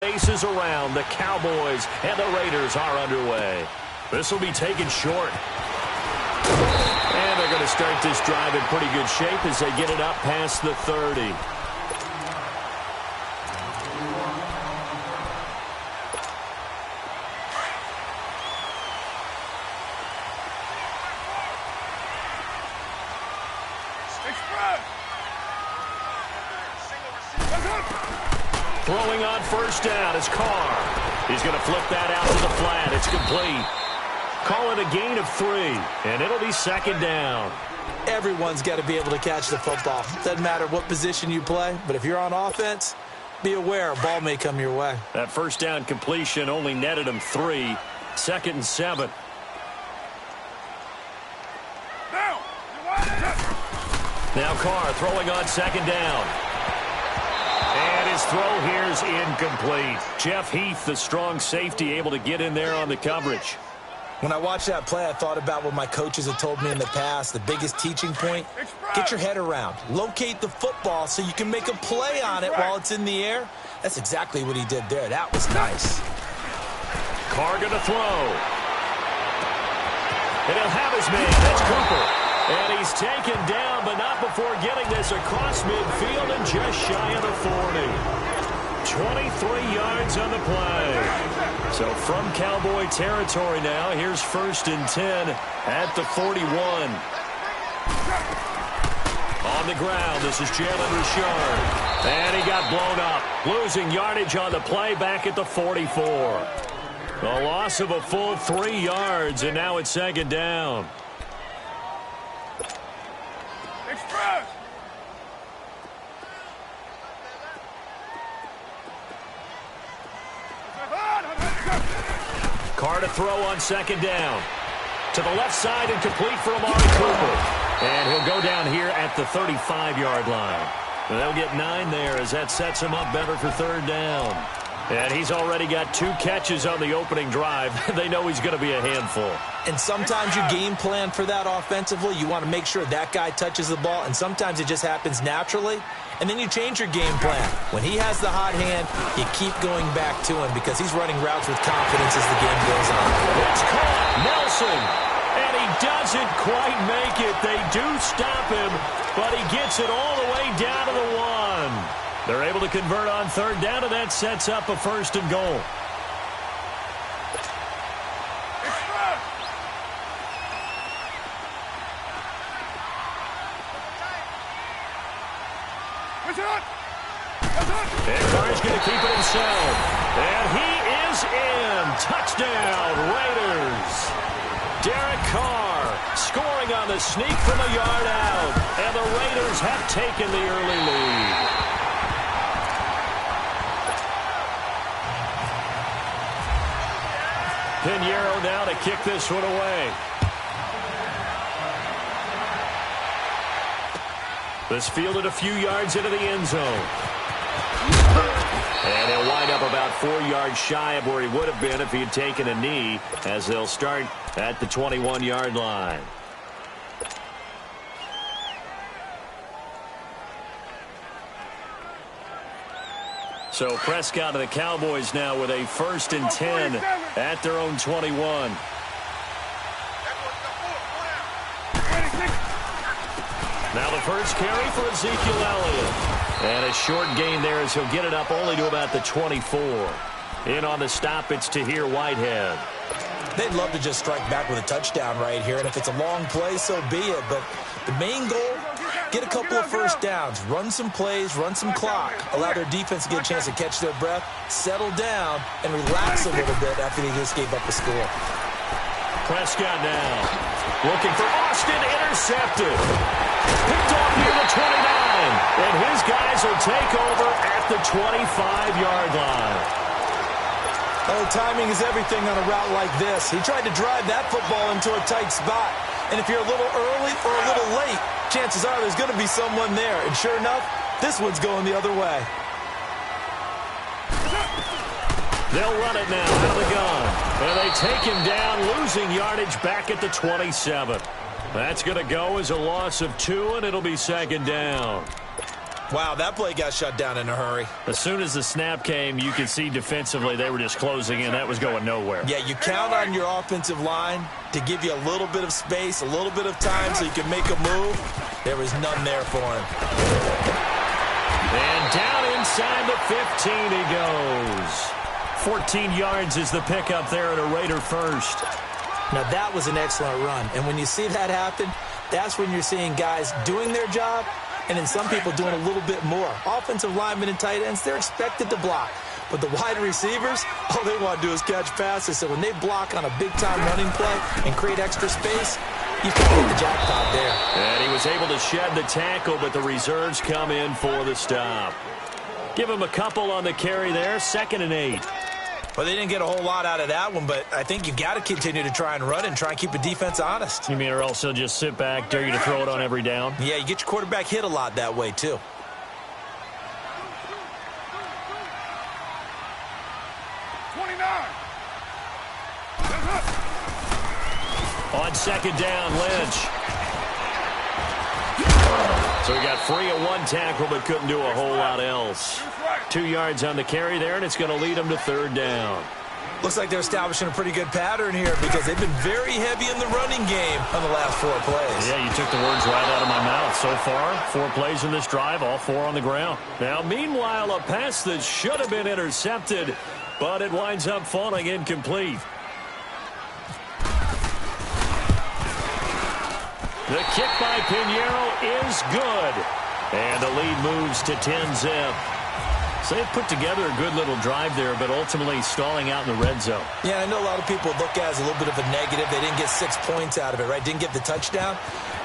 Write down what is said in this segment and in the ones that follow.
Bases around. The Cowboys and the Raiders are underway. This will be taken short. And they're going to start this drive in pretty good shape as they get it up past the 30. Throwing on first down is Carr. He's going to flip that out to the flat. It's complete. Call it a gain of 3, and it'll be second down. Everyone's got to be able to catch the football. Doesn't matter what position you play, but if you're on offense, be aware a ball may come your way. That first down completion only netted him 3. 2nd and 7. Now Carr throwing on second down. And his throw here is incomplete. Jeff Heath, the strong safety, able to get in there on the coverage. When I watched that play, I thought about what my coaches have told me in the past. The biggest teaching point, get your head around. Locate the football so you can make a play on it while it's in the air. That's exactly what he did there. That was nice. Carr going to throw. And he'll have his man. That's Cooper. And he's taken down, but not before getting this across midfield and just shy of the 40. 23 yards on the play. So from Cowboy territory now, here's 1st and 10 at the 41. On the ground, this is Jalen Richard. And he got blown up, losing yardage on the play back at the 44. A loss of a full 3 yards, and now it's second down. Carr to throw on second down. To the left side and complete for Amari Cooper. And he'll go down here at the 35-yard line. And they'll get 9 there as that sets him up better for third down. And he's already got 2 catches on the opening drive. They know he's going to be a handful. And sometimes you game plan for that offensively. You want to make sure that guy touches the ball, and sometimes it just happens naturally. And then you change your game plan. When he has the hot hand, you keep going back to him because he's running routes with confidence as the game goes on. It's caught. Nelson. And he doesn't quite make it. They do stop him, but he gets it all the way down to the 1. They're able to convert on third down, and that sets up a 1st and goal. And Carr's going to keep it himself. And he is in. Touchdown, Raiders. Derek Carr scoring on the sneak from a yard out. And the Raiders have taken the early lead. Pinheiro now to kick this one away. This fielded a few yards into the end zone. And he'll wind up about 4 yards shy of where he would have been if he had taken a knee, as they'll start at the 21-yard line. So Prescott and the Cowboys now with a 1st and 10 at their own 21. Now the first carry for Ezekiel Elliott. And a short gain there as he'll get it up only to about the 24. In on the stop, it's Tahir Whitehead. They'd love to just strike back with a touchdown right here, and if it's a long play, so be it. But the main goal, get a couple of first downs, run some plays, run some clock, allow their defense to get a chance to catch their breath, settle down, and relax a little bit after they just gave up a score. Prescott now looking for Austin, intercepted. Picked off near the 29, and his guys will take over at the 25-yard line. Oh, timing is everything on a route like this. He tried to drive that football into a tight spot. And if you're a little early or a little late, chances are there's going to be someone there. And sure enough, this one's going the other way. They'll run it now out of the gun. And they take him down, losing yardage back at the 27. That's going to go as a loss of 2, and it'll be second down. Wow, that play got shut down in a hurry. As soon as the snap came, you could see defensively they were just closing in. That was going nowhere. Yeah, you count on your offensive line to give you a little bit of space, a little bit of time so you can make a move. There was none there for him. And down inside the 15 he goes. 14 yards is the pickup there at a Raider first. Now, that was an excellent run. And when you see that happen, that's when you're seeing guys doing their job and then some people doing a little bit more. Offensive linemen and tight ends, they're expected to block. But the wide receivers, all they want to do is catch passes. So when they block on a big-time running play and create extra space, you can hit the jackpot there. And he was able to shed the tackle, but the reserves come in for the stop. Give him a couple on the carry there, 2nd and 8. Well, they didn't get a whole lot out of that one, but I think you got to continue to try and run and try and keep the defense honest. You mean or else he'll just sit back, dare you to throw it on every down? Yeah, you get your quarterback hit a lot that way, too. On 2nd down, Lynch. So he got free of one tackle but couldn't do a whole lot else. 2 yards on the carry there, and it's going to lead him to 3rd down. Looks like they're establishing a pretty good pattern here because they've been very heavy in the running game on the last 4 plays. Yeah, you took the words right out of my mouth. So far, 4 plays in this drive, all 4 on the ground. Now, meanwhile, a pass that should have been intercepted, but it winds up falling incomplete. The kick by Pinheiro is good. And the lead moves to 10-zip. So they've put together a good little drive there, but ultimately stalling out in the red zone. Yeah, I know a lot of people look at it as a little bit of a negative. They didn't get 6 points out of it, right? Didn't get the touchdown.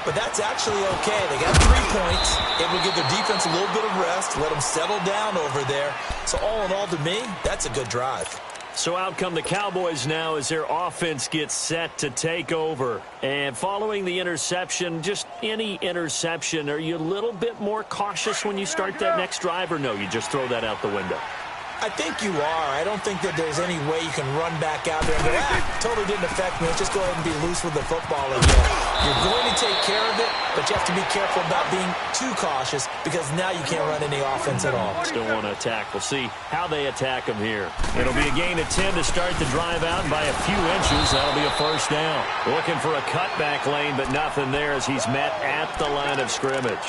But that's actually okay. They got 3 points. Able to give their defense a little bit of rest, let them settle down over there. So all in all, to me, that's a good drive. So out come the Cowboys now as their offense gets set to take over. And following the interception, just any interception, are you a little bit more cautious when you start that next drive, or no, you just throw that out the window? I think you are. I don't think that there's any way you can run back out there and go, totally didn't affect me. Let's just go ahead and be loose with the football again. You're going to take care of it, but you have to be careful about being too cautious because now you can't run any offense at all. Still want to attack. We'll see how they attack them here. It'll be a gain of 10 to start the drive out, and by a few inches, that'll be a 1st down. Looking for a cutback lane, but nothing there as he's met at the line of scrimmage.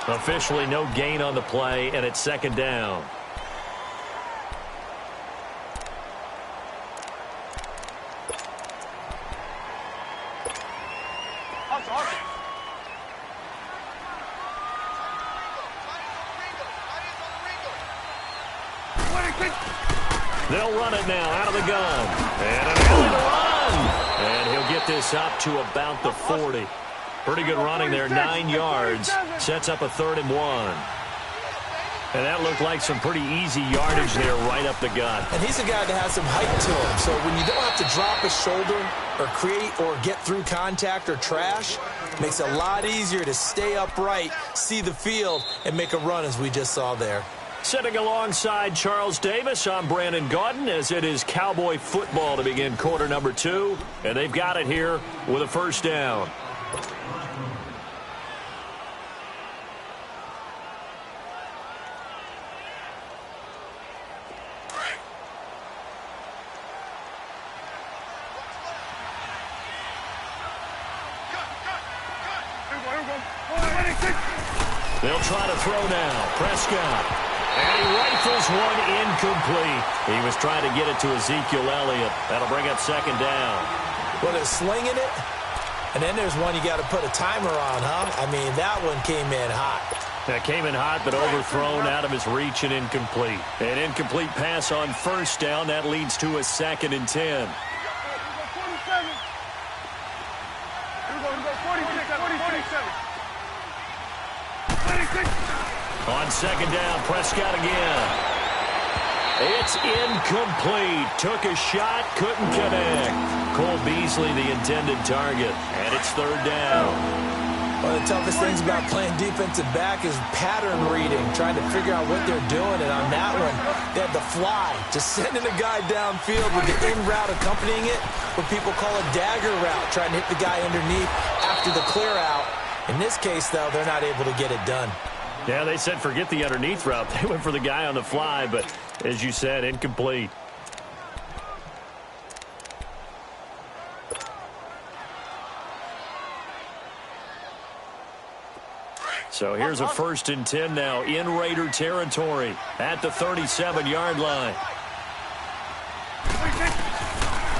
Officially no gain on the play, and it's 2nd down. They'll run it now out of the gun. And an early run. And he'll get this up to about the 40. Pretty good running there, 9 yards. Sets up a 3rd and 1. And that looked like some pretty easy yardage there right up the gut. And he's a guy that has some height to him. So when you don't have to drop his shoulder or create or get through contact or trash, makes it a lot easier to stay upright, see the field, and make a run as we just saw there. Sitting alongside Charles Davis, I'm Brandon Gaudin as it is Cowboy football to begin quarter number 2. And they've got it here with a 1st down. They'll try to throw now. Prescott. And he rifles one incomplete. He was trying to get it to Ezekiel Elliott. That'll bring up 2nd down. Well, they're slinging it. And then there's one you got to put a timer on, huh? I mean, that one came in hot. That came in hot, but overthrown out of his reach and incomplete. An incomplete pass on 1st down. That leads to a 2nd and 10. On 2nd down, Prescott again. It's incomplete. Took a shot, couldn't connect. Cole Beasley, the intended target, and it's 3rd down. One of the toughest things about playing defensive back is pattern reading, trying to figure out what they're doing. And on that one, they had the fly, just sending a guy downfield with the in route accompanying it, what people call a dagger route, trying to hit the guy underneath after the clear out. In this case, though, they're not able to get it done. Yeah, they said forget the underneath route. They went for the guy on the fly, but as you said, incomplete. So here's a 1st and 10 now in Raider territory at the 37-yard line.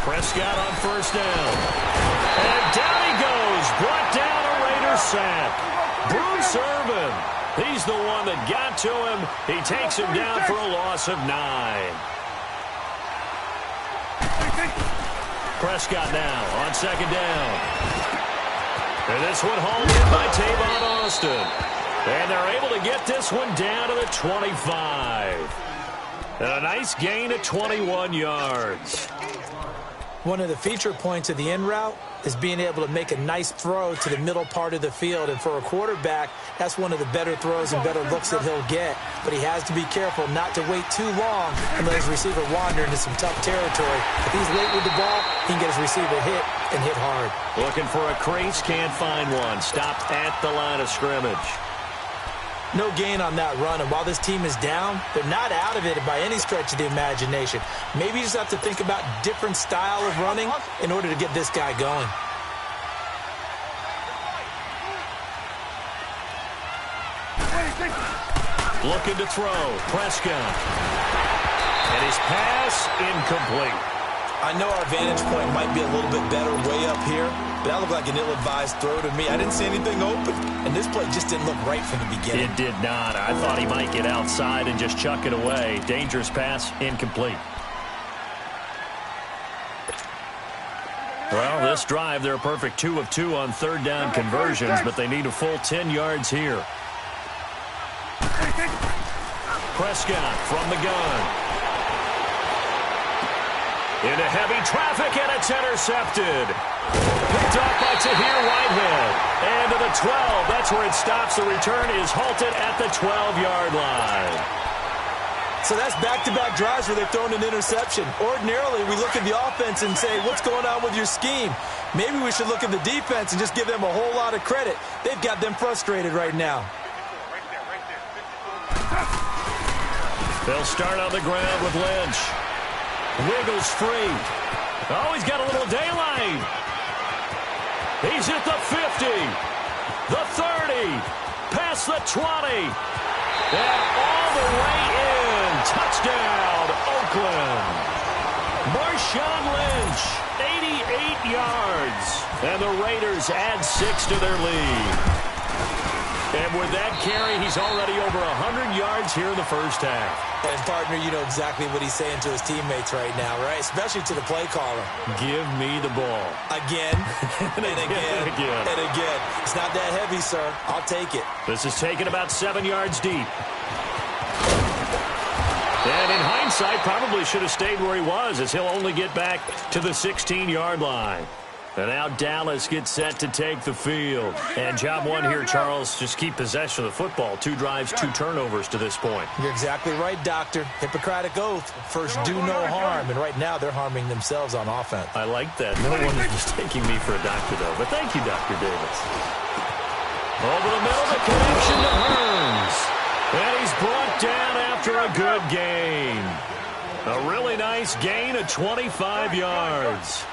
Prescott on 1st down. And down he goes. Brought down a Raider sack. Bruce Irvin. He's the one that got to him. He takes him down for a loss of 9. Prescott now on 2nd down. And this one hauled in by Tavon Austin. And they're able to get this one down to the 25. And a nice gain of 21 yards. One of the feature points of the in route is being able to make a nice throw to the middle part of the field. And for a quarterback, that's one of the better throws and better looks that he'll get. But he has to be careful not to wait too long and let his receiver wander into some tough territory. If he's late with the ball, he can get his receiver hit and hit hard. Looking for a crease, can't find one. Stopped at the line of scrimmage. No gain on that run, and while this team is down, they're not out of it by any stretch of the imagination. Maybe you just have to think about different style of running in order to get this guy going. Looking to throw. Prescott. And his pass incomplete. I know our vantage point might be a little bit better way up here, but that looked like an ill-advised throw to me. I didn't see anything open, and this play just didn't look right from the beginning. It did not. I thought he might get outside and just chuck it away. Dangerous pass, incomplete. Well, this drive, they're a perfect 2 of 2 on 3rd down conversions, but they need a full 10 yards here. Prescott from the gun. Into heavy traffic, and it's intercepted. Picked off by Tahir Whitehead. And to the 12. That's where it stops. The return is halted at the 12-yard line. So that's back-to-back drives where they've thrown an interception. Ordinarily, we look at the offense and say, what's going on with your scheme? Maybe we should look at the defense and just give them a whole lot of credit. They've got them frustrated right now. They'll start on the ground with Lynch. Wiggles free. Oh, he's got a little daylight. He's at the 50, the 30, past the 20, and all the way in. Touchdown, Oakland. Marshawn Lynch, 88 yards. And the Raiders add 6 to their lead. And with that carry, he's already over 100 yards here in the first half. And, partner, you know exactly what he's saying to his teammates right now, right? Especially to the play caller. Give me the ball. Again, and again, and again. It's not that heavy, sir. I'll take it. This is taken about 7 yards deep. And in hindsight, probably should have stayed where he was, as he'll only get back to the 16-yard line. And now Dallas gets set to take the field. And job one here, Charles, just keep possession of the football. 2 drives, 2 turnovers to this point. You're exactly right, Doctor. Hippocratic oath. First, do no harm. And right now, they're harming themselves on offense. I like that. No one is mistaking me for a doctor, though. But thank you, Dr. Davis. Over the middle, the connection to Hearns. And he's brought down after a good gain. A really nice gain of 25 yards.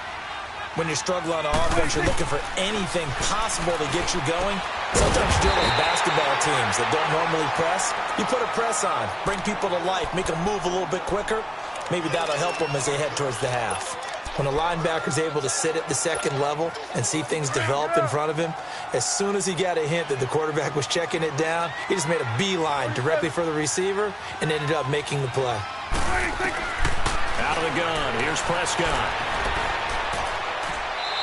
When you're struggling on offense, you're looking for anything possible to get you going. Sometimes you're dealing with basketball teams that don't normally press. You put a press on, bring people to life, make them move a little bit quicker. Maybe that'll help them as they head towards the half. When a linebacker's able to sit at the second level and see things develop in front of him, as soon as he got a hint that the quarterback was checking it down, he just made a beeline directly for the receiver and ended up making the play. Out of the gun, here's Prescott.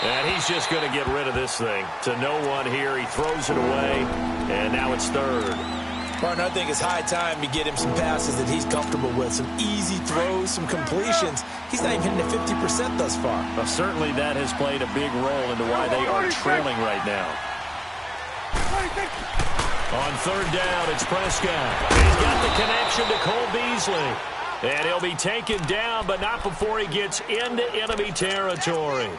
And he's just going to get rid of this thing. To no one here, he throws it away, and now it's 3rd. Partner, I think it's high time to get him some passes that he's comfortable with. Some easy throws, some completions. He's not even hitting at 50% thus far. Well, certainly that has played a big role into why they are trailing right now. On 3rd down, it's Prescott. He's got the connection to Cole Beasley. And he'll be taken down, but not before he gets into enemy territory.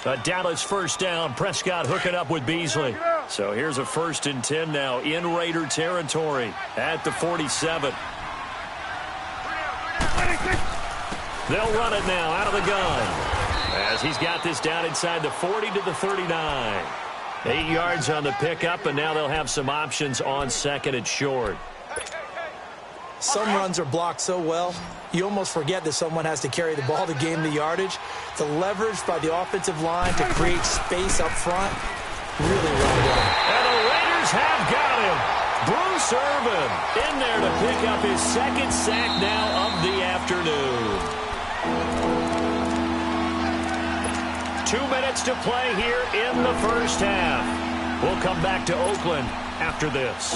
A Dallas 1st down. Prescott hooking up with Beasley. So here's a 1st and 10 now in Raider territory at the 47. They'll run it now out of the gun as he's got this down inside the 40 to the 39. 8 yards on the pickup, and now they'll have some options on 2nd and short. Some runs are blocked so well, you almost forget that someone has to carry the ball to gain the yardage. The leverage by the offensive line to create space up front, really run well. And the Raiders have got him. Bruce Irvin in there to pick up his 2nd sack now of the afternoon. 2 minutes to play here in the first half. We'll come back to Oakland after this.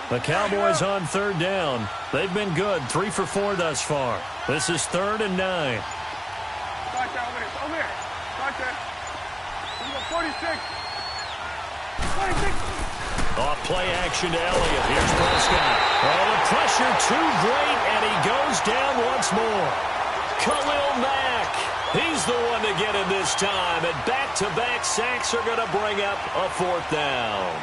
The Cowboys on 3rd down. They've been good, 3 for 4 thus far. This is 3rd and 9. Off play action to Elliott. Here's Prescott. Oh, the pressure too great, and he goes down once more. Khalil Mack. He's the one to get him this time, and back-to-back sacks are going to bring up a 4th down.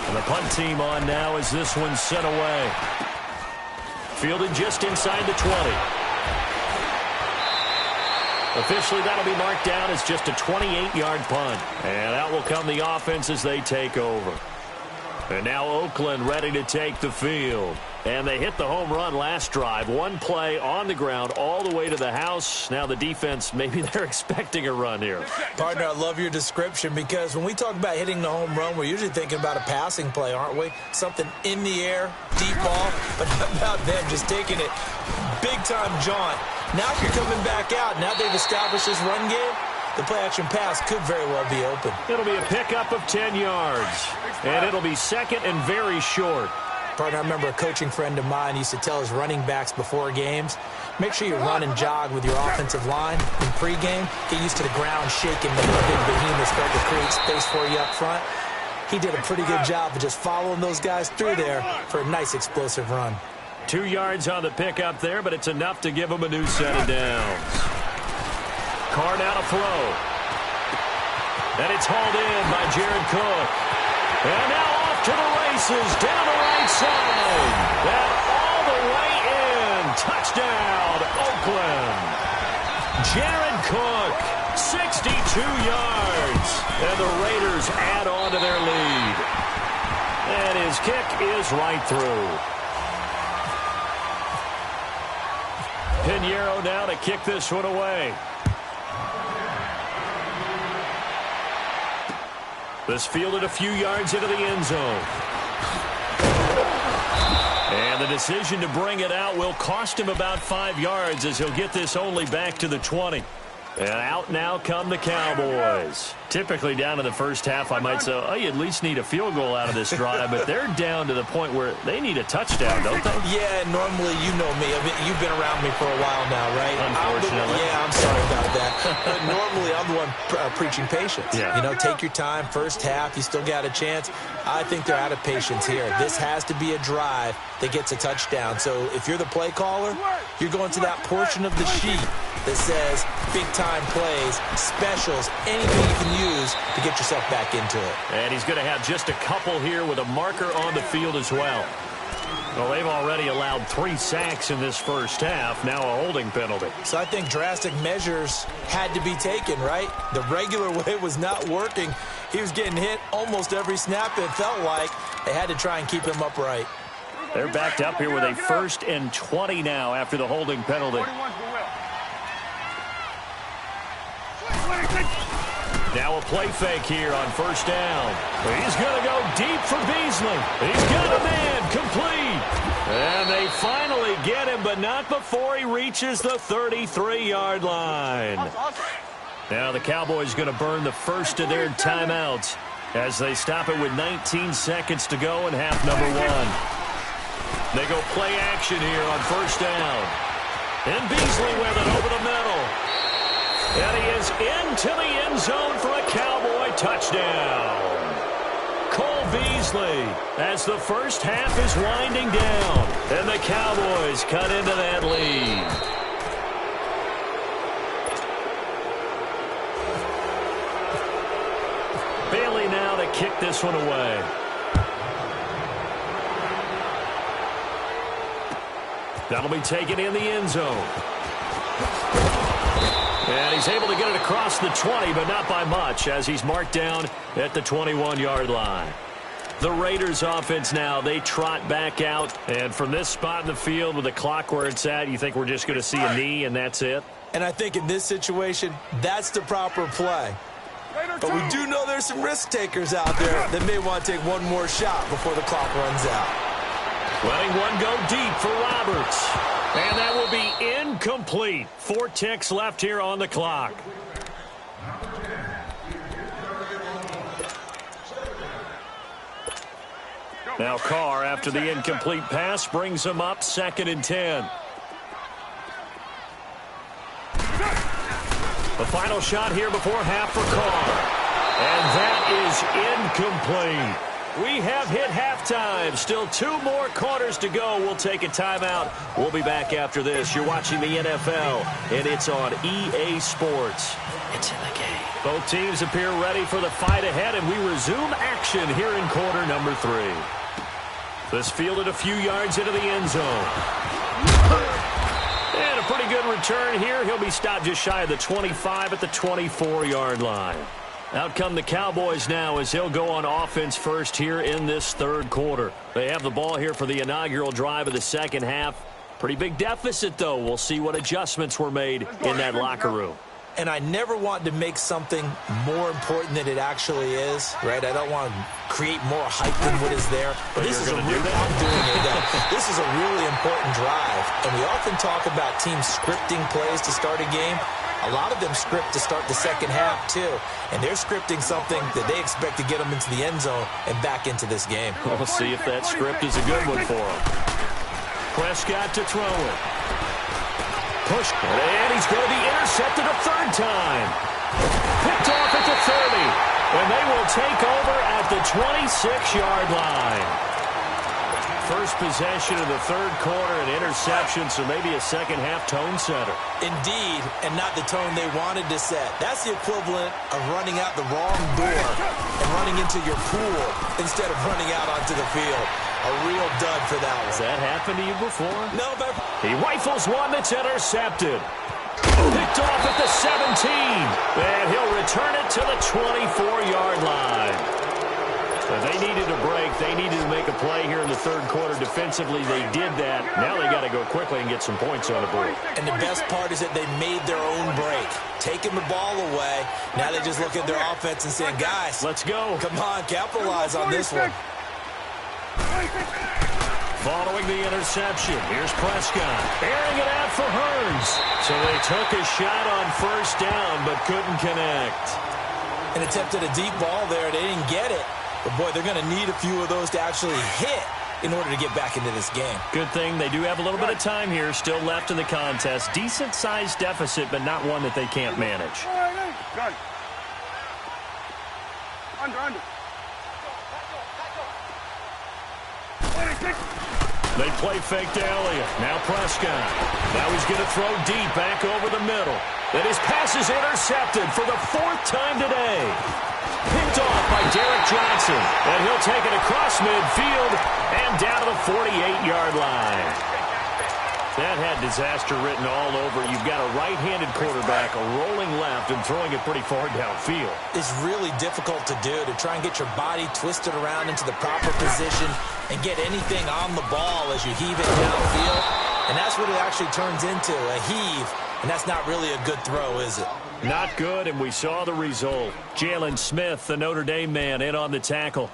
And the punt team on now as this one's sent away. Fielded just inside the 20. Officially, that'll be marked down as just a 28-yard punt. And out will come the offense as they take over. And now Oakland ready to take the field. And they hit the home run last drive. One play on the ground all the way to the house. Now the defense, maybe they're expecting a run here. Partner, I love your description because when we talk about hitting the home run, we're usually thinking about a passing play, aren't we? Something in the air, deep ball. But how about them just taking it big-time jaunt? Now if you're coming back out, now they've established this run game, the play-action pass could very well be open. It'll be a pickup of 10 yards. And it'll be 2nd and very short. Partner, I remember a coaching friend of mine used to tell his running backs before games, make sure you run and jog with your offensive line in pregame. Get used to the ground shaking when the big behemoths start to create space for you up front. He did a pretty good job of just following those guys through there for a nice explosive run. 2 yards on the pickup there, but it's enough to give him a new set of downs. Carr now to throw. And it's hauled in by Jared Cook. And now off to the races, down the right side. And all the way in. Touchdown, Oakland. Jared Cook, 62 yards. And the Raiders add on to their lead. And his kick is right through. Pinheiro now to kick this one away. This fielded a few yards into the end zone. And the decision to bring it out will cost him about 5 yards as he'll get this only back to the 20. And out now come the Cowboys. Typically down in the first half, I might say, oh, you at least need a field goal out of this drive, but they're down to the point where they need a touchdown, don't they? Yeah, normally, you know me. I mean, you've been around me for a while now, right? Unfortunately. I'm sorry about that. But normally, I'm the one preaching patience. Yeah. You know, take your time. First half, you still got a chance. I think they're out of patience here. This has to be a drive that gets a touchdown. So if you're the play caller, you're going to that portion of the sheet that says big-time plays, specials, anything you can use to get yourself back into it. And he's going to have just a couple here with a marker on the field as well. Well, they've already allowed 3 sacks in this first half, now a holding penalty. So I think drastic measures had to be taken, right? The regular way was not working. He was getting hit almost every snap, it felt like. They had to try and keep him upright. They're backed up here with a 1st and 20 now after the holding penalty. Now a play fake here on first down. He's going to go deep for Beasley. He's got a man complete. And they finally get him, but not before he reaches the 33-yard line. Now the Cowboys going to burn the first of their timeouts as they stop it with 19 seconds to go in half number 1. They go play action here on first down. And Beasley with it over the middle. And he is into the end zone for a Cowboy touchdown. Cole Beasley as the first half is winding down. And the Cowboys cut into that lead. Bailey now to kick this one away. That'll be taken in the end zone. And he's able to get it across the 20, but not by much, as he's marked down at the 21-yard line. The Raiders offense now, they trot back out. And from this spot in the field with the clock where it's at, you think we're just going to see a knee and that's it? And I think in this situation, that's the proper play. But we do know there's some risk takers out there that may want to take one more shot before the clock runs out. Letting one go deep for Roberts. And that will be incomplete. 4 ticks left here on the clock. Now Carr, after the incomplete pass, brings him up 2nd and 10. The final shot here before half for Carr. And that is incomplete. We have hit halftime. Still 2 more quarters to go. We'll take a timeout. We'll be back after this. You're watching the NFL, and it's on EA Sports. It's in the game. Both teams appear ready for the fight ahead, and we resume action here in quarter number 3. This fielded a few yards into the end zone. And a pretty good return here. He'll be stopped just shy of the 25 at the 24-yard line. Out come the Cowboys now as he'll go on offense first here in this 3rd quarter. They have the ball here for the inaugural drive of the 2nd half. Pretty big deficit, though. We'll see what adjustments were made in that locker room. And I never want to make something more important than it actually is, right? I don't want to create more hype than what is there. But this is I'm doing it. This is a really important drive. And we often talk about teams scripting plays to start a game. A lot of them script to start the 2nd half, too. And they're scripting something that they expect to get them into the end zone and back into this game. We'll see if that script is a good one for them. Prescott to throw it. Push. And he's going to be intercepted a 3rd time. Picked off at the 30. And they will take over at the 26-yard line. First possession of the 3rd quarter, an interception, so maybe a 2nd half tone setter. Indeed, and not the tone they wanted to set. That's the equivalent of running out the wrong door and running into your pool instead of running out onto the field. A real dud for that one. Has that happened to you before? No, but he rifles one that's intercepted. Picked off at the 17. And he'll return it to the 24-yard line. They needed a break. They needed to make a play here in the 3rd quarter. Defensively, they did that. Now they got to go quickly and get some points on the board. And the best part is that they made their own break. Taking the ball away. Now they just look at their offense and saying, guys, let's go. Come on, capitalize on this one. Following the interception, here's Prescott. Airing it out for Hearns. So they took a shot on 1st down, but couldn't connect. And attempted a deep ball there. They didn't get it. But, boy, they're going to need a few of those to actually hit in order to get back into this game. Good thing they do have a little bit of time here still left in the contest. Decent-sized deficit, but not one that they can't manage. Under. They play fake to Elliott. Now Prescott. Now he's going to throw deep back over the middle. And his pass is intercepted for the 4th time today. Picked off by Derek Johnson. And he'll take it across midfield and down to the 48-yard line. That had disaster written all over. You've got a right-handed quarterback, a rolling left, and throwing it pretty far downfield. It's really difficult to do, to try and get your body twisted around into the proper position and get anything on the ball as you heave it downfield. And that's what it actually turns into, a heave. And that's not really a good throw, is it? Not good, and we saw the result. Jalen Smith, the Notre Dame man, in on the tackle.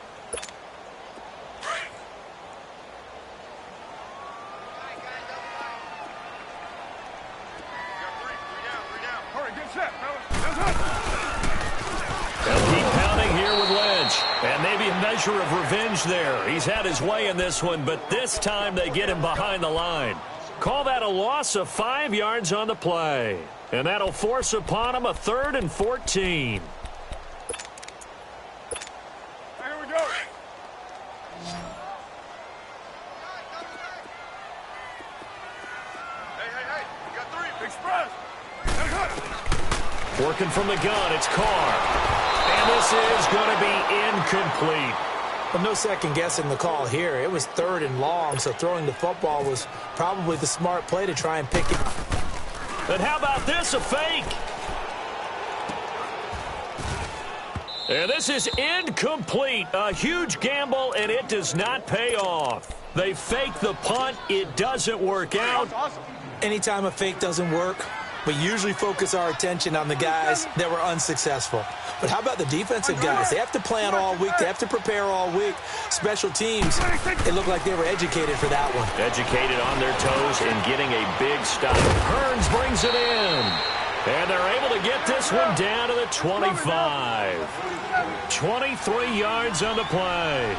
They'll keep pounding here with Lynch. And maybe a measure of revenge there. He's had his way in this one, but this time they get him behind the line. Call that a loss of 5 yards on the play. And that'll force upon him a 3rd and 14. Here we go. Hey, you got 3. Express. Working from the gun, it's Carr. And this is going to be incomplete. Well, no second guessing the call here. It was 3rd and long, so throwing the football was probably the smart play to try and pick it. And how about this, a fake? And this is incomplete. A huge gamble, and it does not pay off. They fake the punt. It doesn't work out. Anytime a fake doesn't work, we usually focus our attention on the guys that were unsuccessful. But how about the defensive guys? They have to plan all week. They have to prepare all week. Special teams, it looked like they were educated for that one. Educated on their toes and getting a big stop. Hearns brings it in. And they're able to get this one down to the 25. 23 yards on the play.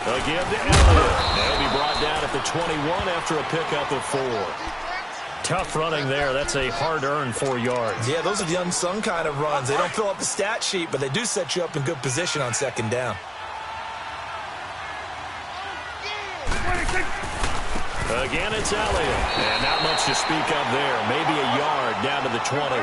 Again to Elliott. They'll be brought down at the 21 after a pickup of 4. Tough running there. That's a hard-earned 4 yards. Yeah, those are the unsung kind of runs. They don't fill up the stat sheet, but they do set you up in good position on 2nd down. Again, it's Elliott. And not much to speak of there. Maybe a yard down to the 20.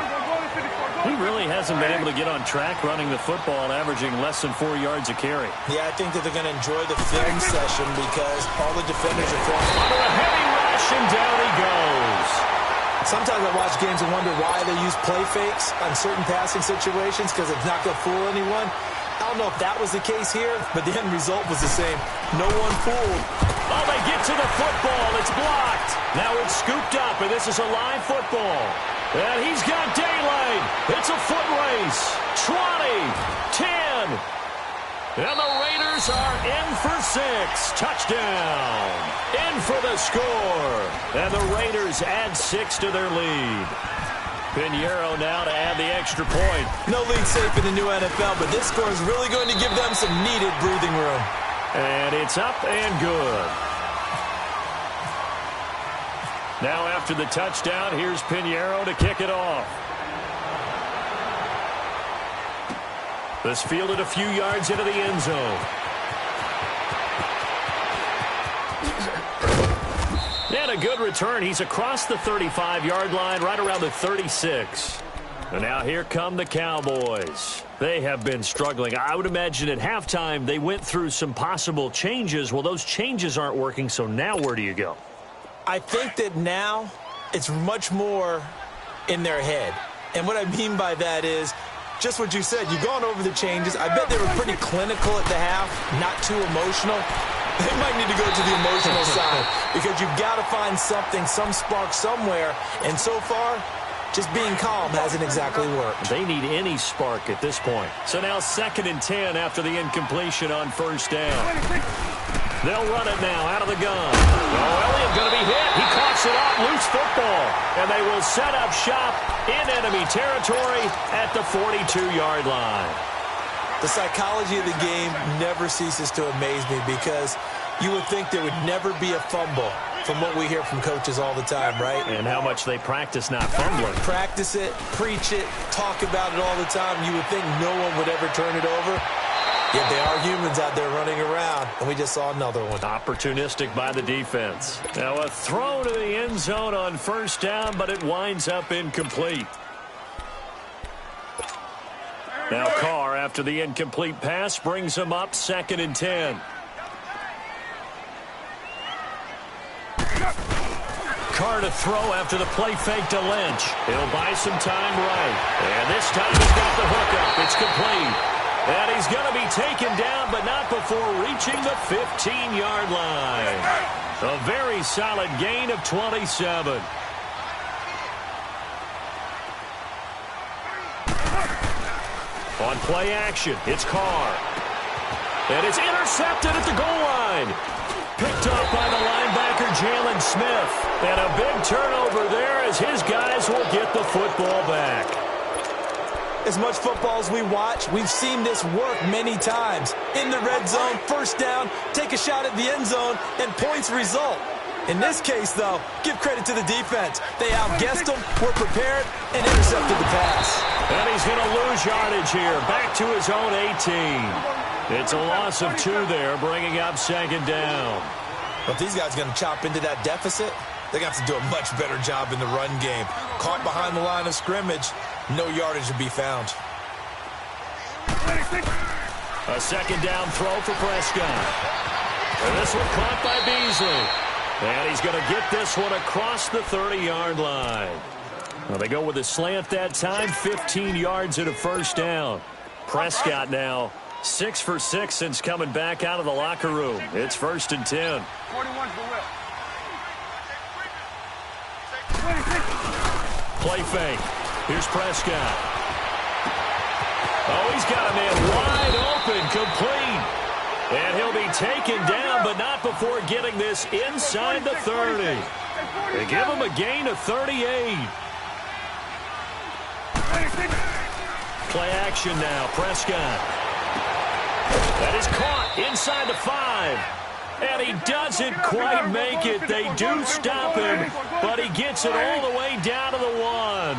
He really hasn't been able to get on track running the football, averaging less than 4 yards a carry. Yeah, I think that they're going to enjoy the film session because all the defenders are throwing. Under a heavy rush, and down he goes. Sometimes I watch games and wonder why they use play fakes on certain passing situations because it's not going to fool anyone. I don't know if that was the case here, but the end result was the same. No one fooled. Oh, they get to the football. It's blocked. Now it's scooped up, and this is a live football. And he's got daylight. It's a foot race. 20, 10. And the Raiders are in for 6. Touchdown. In for the score. And the Raiders add 6 to their lead. Pinheiro now to add the extra point. No lead safe in the new NFL, but this score is really going to give them some needed breathing room. And it's up and good. Now after the touchdown, here's Pinheiro to kick it off. This fielded a few yards into the end zone. And a good return. He's across the 35-yard line, right around the 36. And now here come the Cowboys. They have been struggling. I would imagine at halftime they went through some possible changes. Well, those changes aren't working, so now where do you go? I think that now it's much more in their head. And what I mean by that is just what you said. You've gone over the changes. I bet they were pretty clinical at the half, not too emotional. They might need to go to the emotional side because you've got to find something, some spark somewhere. And so far, just being calm hasn't exactly worked. They need any spark at this point. So now 2nd and 10 after the incompletion on 1st down. They'll run it now out of the gun. Oh, Elliott going to be hit. He coughs it up. Loose football. And they will set up shop in enemy territory at the 42-yard line. The psychology of the game never ceases to amaze me because you would think there would never be a fumble from what we hear from coaches all the time, right? And how much they practice not fumbling. Practice it, preach it, talk about it all the time. You would think no one would ever turn it over. Yet they are humans out there running around, and we just saw another one. Opportunistic by the defense. Now a throw to the end zone on 1st down, but it winds up incomplete. Now Carr, after the incomplete pass, brings him up 2nd and 10. Carr to throw after the play fake to Lynch. He'll buy some time right. And this time he's got the hook up. It's complete. And he's going to be taken down, but not before reaching the 15-yard line. A very solid gain of 27. On play action, it's Carr. And it's intercepted at the goal line. Picked up by the linebacker, Jalen Smith. And a big turnover there as his guys will get the football back. As much football as we watch, we've seen this work many times. In the red zone, first down, take a shot at the end zone, and points result. In this case, though, give credit to the defense. They outguessed them, were prepared, and intercepted the pass. And he's going to lose yardage here, back to his own 18. It's a loss of 2 there, bringing up second down. But if these guys are going to chop into that deficit, they're going to have to do a much better job in the run game. Caught behind the line of scrimmage, no yardage to be found. A second down throw for Prescott. And this one caught by Beasley. And he's going to get this one across the 30-yard line. Well, they go with a slant that time, 15 yards and a first down. Prescott now 6 for 6 since coming back out of the locker room. It's 1st and 10. 41's the whip. Play fake. Here's Prescott. Oh, he's got a man wide open, complete. And he'll be taken down, but not before getting this inside the 30. They give him a gain of 38. Play action now, Prescott. That is caught inside the 5. And he doesn't quite make it. They do stop him, but he gets it all the way down to the 1.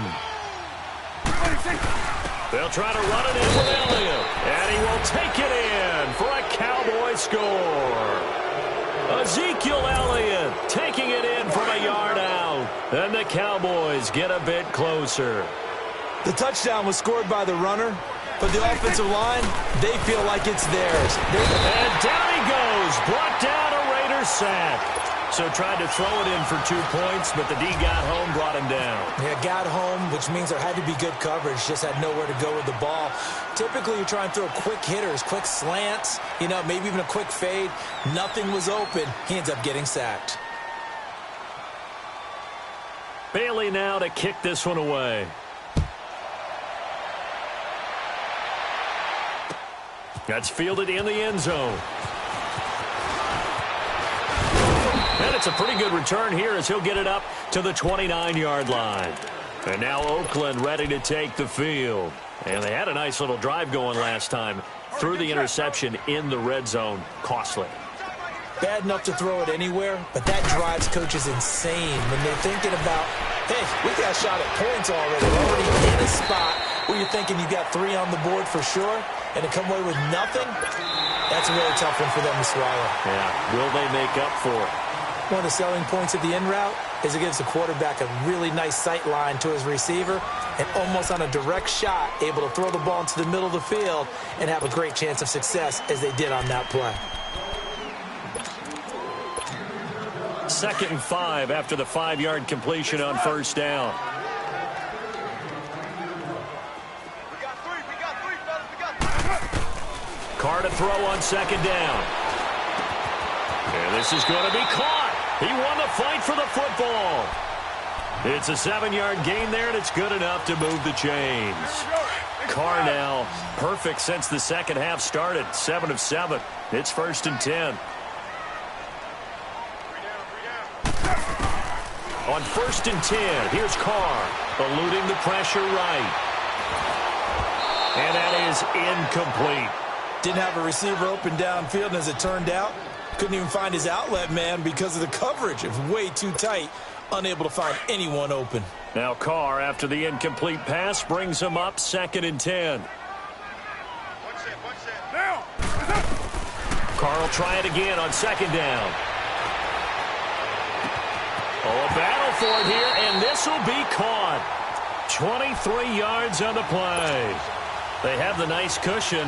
They'll try to run it in with Elliott. And he will take it in for a Cowboy score. Ezekiel Elliott taking it in from a yard out. And the Cowboys get a bit closer. The touchdown was scored by the runner, but the offensive line, they feel like it's theirs. And down he goes. Brought down a Raider sack. So tried to throw it in for 2 points, but the D got home, brought him down. Yeah, got home, which means there had to be good coverage. Just had nowhere to go with the ball. Typically, you try and throw quick hitters, quick slants, maybe even a quick fade. Nothing was open. He ends up getting sacked. Bailey now to kick this one away. That's fielded in the end zone. And it's a pretty good return here as he'll get it up to the 29-yard line. And now Oakland ready to take the field. And they had a nice little drive going last time. Threw the interception in the red zone. Costly. Bad enough to throw it anywhere, but that drives coaches insane when they're thinking about, hey, we got a shot at points already. We're already in a spot where you're thinking you got 3 on the board for sure, and to come away with nothing, that's a really tough one for them to swallow. Yeah, will they make up for it? One of the selling points of the in route is it gives the quarterback a really nice sight line to his receiver and almost on a direct shot able to throw the ball into the middle of the field and have a great chance of success as they did on that play. 2nd and 5 after the 5-yard completion on first down. Carr to throw on 2nd down. And this is going to be caught. He won the fight for the football. It's a 7-yard gain there, and it's good enough to move the chains. Carr now perfect since the second half started. 7 of 7. It's 1st and 10. On 1st and 10, here's Carr, eluding the pressure right. And that is incomplete. Didn't have a receiver open downfield, and as it turned out, couldn't even find his outlet man because of the coverage. It was way too tight, unable to find anyone open. Now Carr, after the incomplete pass, brings him up 2nd and 10. Carr will try it again on 2nd down. Oh, a battle for it here, and this will be caught. 23 yards on the play. They have the nice cushion.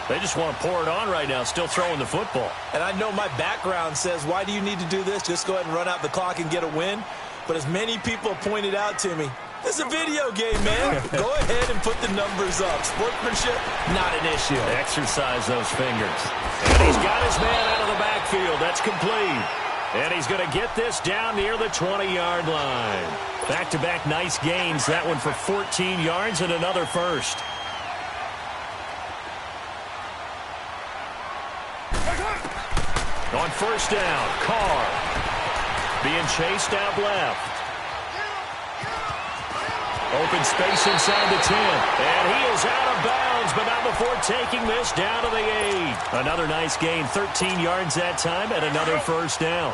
They just want to pour it on right now, still throwing the football. And I know my background says, why do you need to do this? Just go ahead and run out the clock and get a win. But as many people have pointed out to me, this is a video game, man. Go ahead and put the numbers up. Sportsmanship, not an issue. Exercise those fingers. And he's got his man out of the backfield. That's complete. And he's going to get this down near the 20-yard line. Back-to-back nice gains. That one for 14 yards and another first. On first down, Carr being chased out left. Open space inside the 10. And he is out of bounds, but not before taking this down to the 8. Another nice gain, 13 yards that time, and another first down.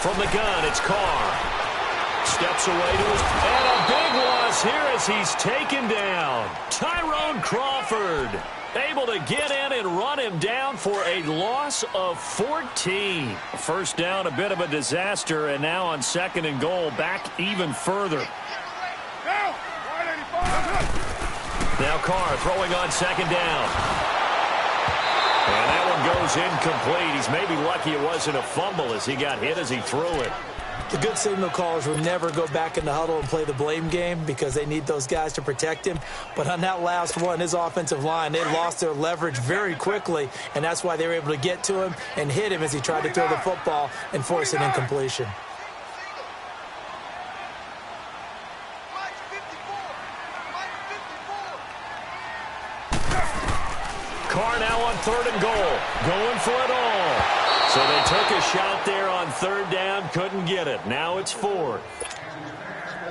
From the gun, it's Carr. Steps away to his... And a big loss here as he's taken down. Tyrone Crawford able to get in and run him down for a loss of 14. First down, a bit of a disaster, and now on 2nd and goal, back even further. Now Carr throwing on 2nd down. And that one goes incomplete. He's maybe lucky it wasn't a fumble as he got hit as he threw it. The good signal callers will never go back in the huddle and play the blame game because they need those guys to protect him. But on that last one, his offensive line, they lost their leverage very quickly, and that's why they were able to get to him and hit him as he tried to throw the football and force an incompletion. Carr now on 3rd and goal, going for it all. So they took a shot there on 3rd down, couldn't get it. Now it's 4th.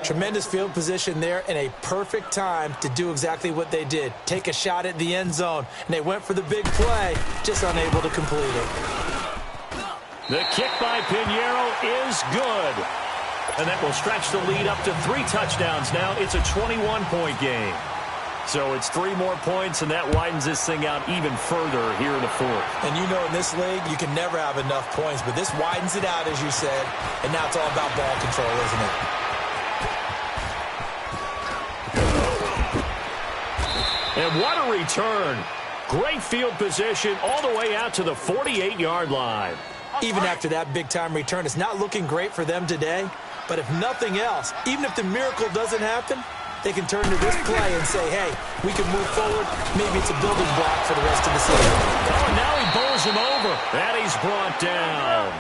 Tremendous field position there and a perfect time to do exactly what they did. Take a shot at the end zone, and they went for the big play, just unable to complete it. The kick by Pinheiro is good. And that will stretch the lead up to 3 touchdowns now. It's a 21-point game. So it's 3 more points, and that widens this thing out even further here in the 4th. And you know in this league, you can never have enough points, but this widens it out, as you said, and now it's all about ball control, isn't it? And what a return. Great field position all the way out to the 48-yard line. Even after that big-time return, it's not looking great for them today, but if nothing else, even if the miracle doesn't happen, they can turn to this play and say, hey, we can move forward. Maybe it's a building block for the rest of the season. Oh, and now he bowls him over. And he's brought down.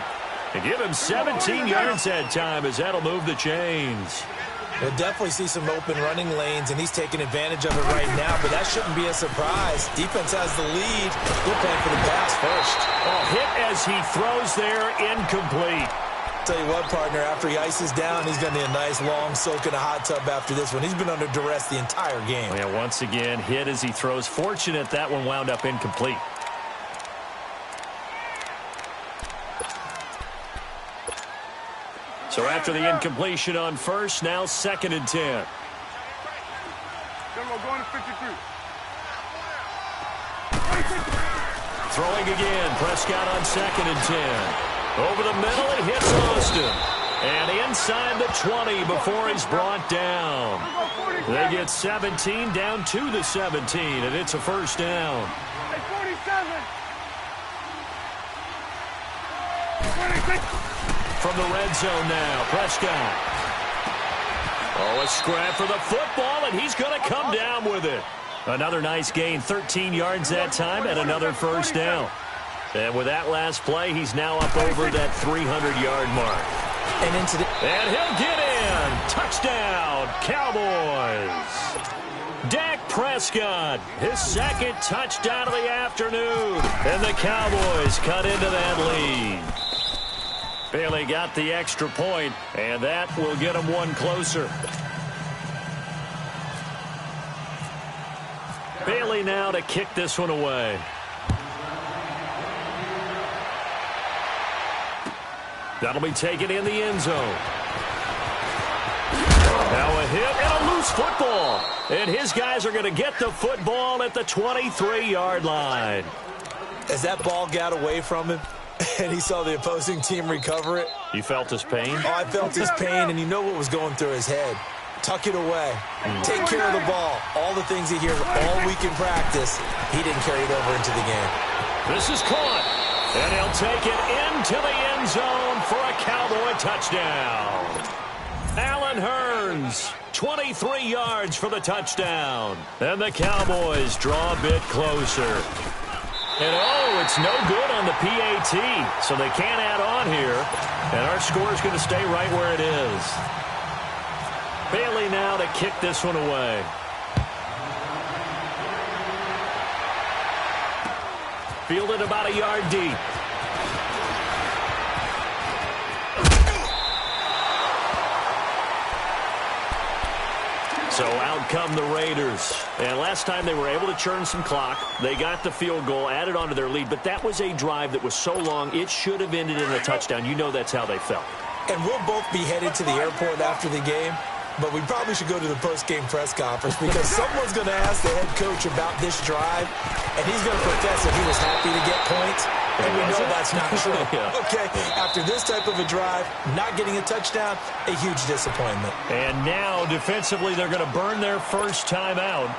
And give him 17 yards that time as that'll move the chains. We'll definitely see some open running lanes, and he's taking advantage of it right now, but that shouldn't be a surprise. Defense has the lead. They're playing for the pass first. Oh, hit as he throws there, incomplete. Tell you what, partner, after he ices down, he's going to need a nice long soak in a hot tub after this one. He's been under duress the entire game. Yeah, once again, hit as he throws. Fortunate that one wound up incomplete. So after the incompletion on first, now 2nd and 10. Going to 53. Throwing again, Prescott on 2nd and 10. Over the middle, he hits Austin. And inside the 20 before he's brought down. They get 17 down to the 17, and it's a first down. 46. From the red zone now, Prescott. Oh, a scrap for the football, and he's going to come down with it. Another nice gain, 13 yards that time, and another first down. And with that last play, he's now up over that 300-yard mark. And he'll get in. Touchdown, Cowboys. Dak Prescott, his 2nd touchdown of the afternoon. And the Cowboys cut into that lead. Bailey got the extra point, and that will get him one closer. Bailey now to kick this one away. That'll be taken in the end zone. Now a hit and a loose football. And his guys are going to get the football at the 23-yard line. As that ball got away from him and he saw the opposing team recover it. You felt his pain? Oh, I felt his pain, and you know what was going through his head. Tuck it away. Take care of the ball. All the things he hears all week in practice, he didn't carry it over into the game. This is caught. And he'll take it into the end zone for a Cowboy touchdown. Allen Hurns, 23 yards for the touchdown. And the Cowboys draw a bit closer. And, oh, it's no good on the PAT, so they can't add on here. And our score is going to stay right where it is. Bailey now to kick this one away. Fielded about a yard deep. So out come the Raiders. And last time they were able to churn some clock. They got the field goal, added on to their lead. But that was a drive that was so long, it should have ended in a touchdown. You know that's how they felt. And we'll both be headed to the airport after the game. But we probably should go to the post-game press conference because someone's going to ask the head coach about this drive, and he's going to profess that he was happy to get points, and we know that's not true. Yeah. Okay, after this type of a drive, not getting a touchdown, a huge disappointment. And now, defensively, they're going to burn their first timeout.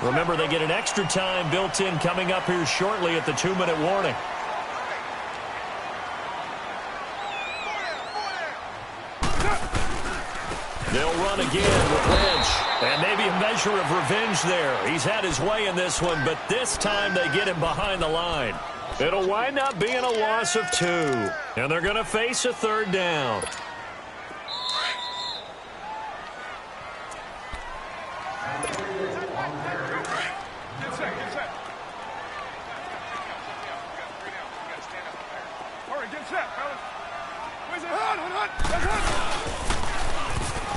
Remember, they get an extra time built in coming up here shortly at the 2-minute warning. They'll run again with Lynch. And maybe a measure of revenge there. He's had his way in this one, but this time they get him behind the line. It'll wind up being a loss of 2. And they're going to face a third down. Get set. All right, get set, fellas. Where's it? Hot.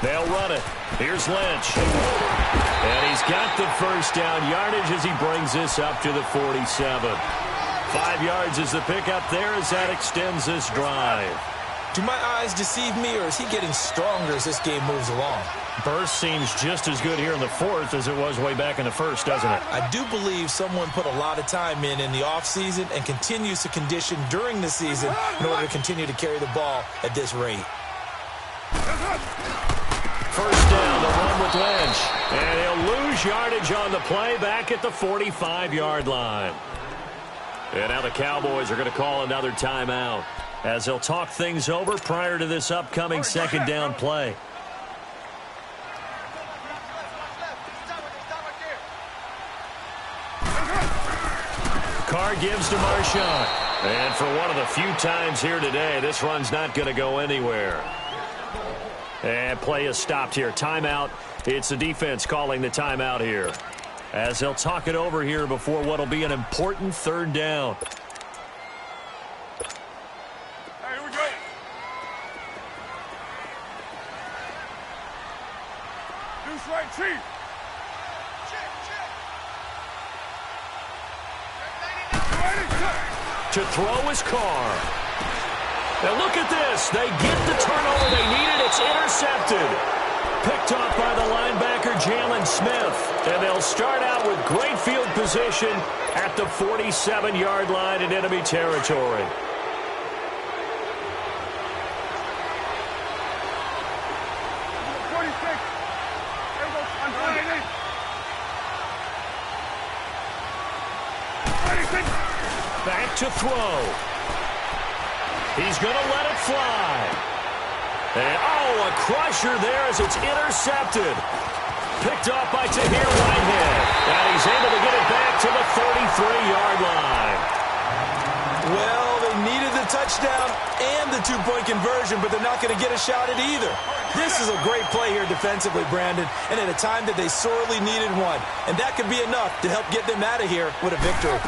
They'll run it. Here's Lynch. And he's got the first down yardage as he brings this up to the 47. 5 yards is the pickup there as that extends this drive. Do my eyes deceive me, or is he getting stronger as this game moves along? Burst seems just as good here in the fourth as it was way back in the first, doesn't it? I do believe someone put a lot of time in the offseason and continues to condition during the season in order to continue to carry the ball at this rate. First down, the run with Lynch. And he'll lose yardage on the play back at the 45-yard line. And now the Cowboys are going to call another timeout as they'll talk things over prior to this upcoming second down play. Carr gives to Marshawn. And for one of the few times here today, this run's not going to go anywhere. And play is stopped here. Timeout. It's the defense calling the timeout here, as they'll talk it over here before what will be an important third down. Hey, here we go. Deuce right, Chief. To throw is Carr. Now look at this. They get the turnover they needed. It's intercepted. Picked off by the linebacker, Jalen Smith. And they'll start out with great field position at the 47-yard line in enemy territory. Back to throw. He's going to let it fly. And, a crusher there as it's intercepted. Picked off by Tahir Whitehead. And he's able to get it back to the 33-yard line. Well, they needed the touchdown and the two-point conversion, but they're not going to get a shot at either. This is a great play here defensively, Brandon, and at a time that they sorely needed one. And that could be enough to help get them out of here with a victory.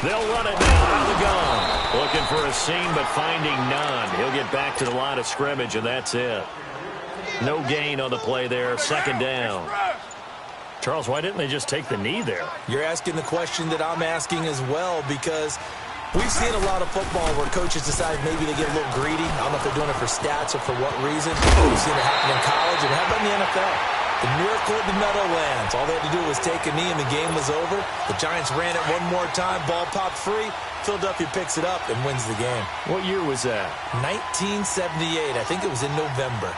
They'll run it now out of the gun. Looking for a seam, but finding none. He'll get back to the line of scrimmage, and that's it. No gain on the play there. Second down. Charles, why didn't they just take the knee there? You're asking the question that I'm asking as well, because we've seen a lot of football where coaches decide maybe they get a little greedy. I don't know if they're doing it for stats or for what reason. We've seen it happen in college, and how about in the NFL? The miracle of the Meadowlands. All they had to do was take a knee and the game was over. The Giants ran it one more time. Ball popped free. Philadelphia picks it up and wins the game. What year was that? 1978. I think it was in November.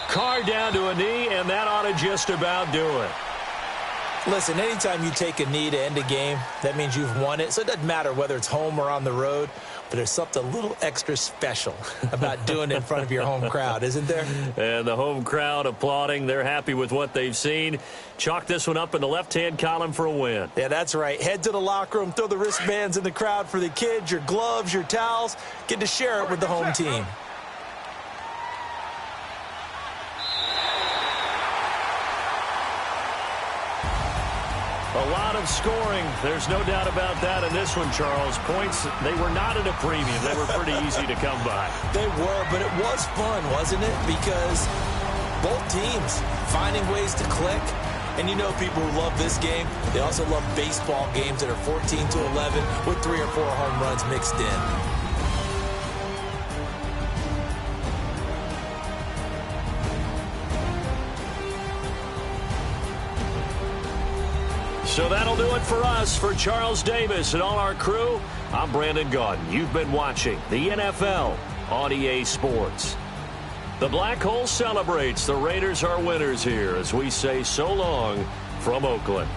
Carr down to a knee, and that ought to just about do it. Listen, anytime you take a knee to end a game, that means you've won it. So it doesn't matter whether it's home or on the road, but there's something a little extra special about doing it in front of your home crowd, isn't there? And the home crowd applauding. They're happy with what they've seen. Chalk this one up in the left-hand column for a win. Yeah, that's right. Head to the locker room, throw the wristbands in the crowd for the kids, your gloves, your towels. Get to share it with the home team. A lot of scoring. There's no doubt about that in this one, Charles. Points, they were not at a premium. They were pretty easy to come by. They were, but it was fun, wasn't it? Because Both teams finding ways to click. And you know people who love this game, they also love baseball games that are 14-11 with 3 or 4 home runs mixed in. So that'll do it for us. For Charles Davis and all our crew, I'm Brandon Gaudin. You've been watching the NFL on EA Sports. The Black Hole celebrates. The Raiders are winners here as we say so long from Oakland.